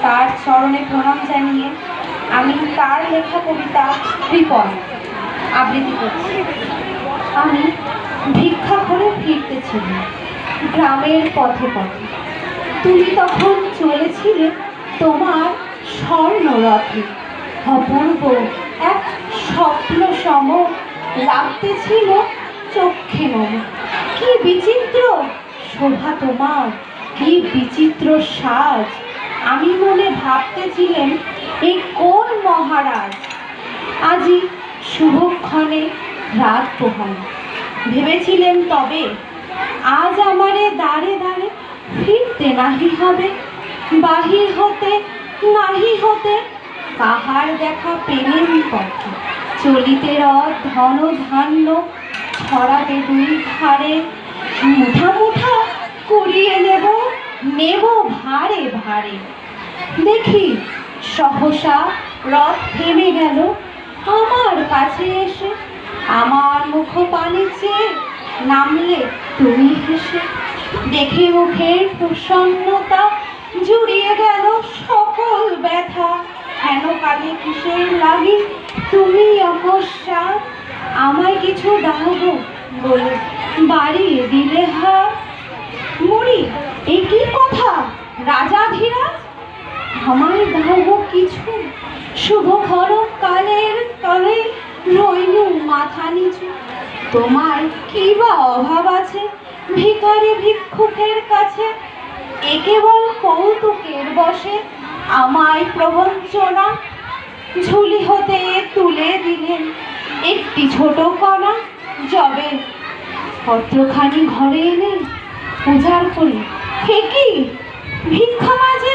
তার চরণে প্রণাম জানিয়ে আমি তার লেখা কবিতা বিপদ আবৃত্তি করছি। আমি ভিক্ষা করে ফিরতেছিলাম গ্রামের পথে পথে। তুমি তখন চলেছিলে তোমার স্বর্ণরথে। অপূর্ব এক স্বপ্ন সম লাগতেছিল চক্ষে মম। কি বিচিত্র শোভা তোমার, কি বিচিত্র সাজ। আমি মনে ভাবতেছিলেন এই কোন মহারাজ। আজি শুভক্ষণে রাত পোহাল। ভেবেছিলেন তবে আজ আমারে দাঁড়ে দাঁড়ে ফিরতে নাহি হবে। বাহির হতে নাহি হতে কাহার দেখা পেলেন পথে। চলিতে রথ ধন ধান্য ছড়াবে দুই ধারে। মুঠা মুঠা কুড়িয়ে নেব নেব ভারে ভারে। দেখি সহসা রথ থেমে গেল আমার কাছে এসে। আমার মুখ পানে চেয়ে নামলে তুমি হেসে। দেখে মুখের প্রসন্নতা জুড়িয়ে গেল সকল ব্যথা। হেন কালে কিসের লাগি তুমি অকস্মাৎ আমায় কিছু দাও গো বলে বাড়িয়ে দিলে হাত। মরি এ কি কথা রাজাধিরাজ, আমায় দাও গো কিছু। শুভ খরক কালের কালে রইলু মাথা নিচু। তোমার কি বা অভাব আছে ভিখারি ভিক্ষুকের কাছে। এ কেবল কৌতুকের বসে আমায় প্রবঞ্চনা। ঝুলি হতে তুলে দিলেন একটি ছোট কণা। যবে পত্রখানি ঘরে এলেন উজাড় করে, হে কি ভিক্ষা মাঝে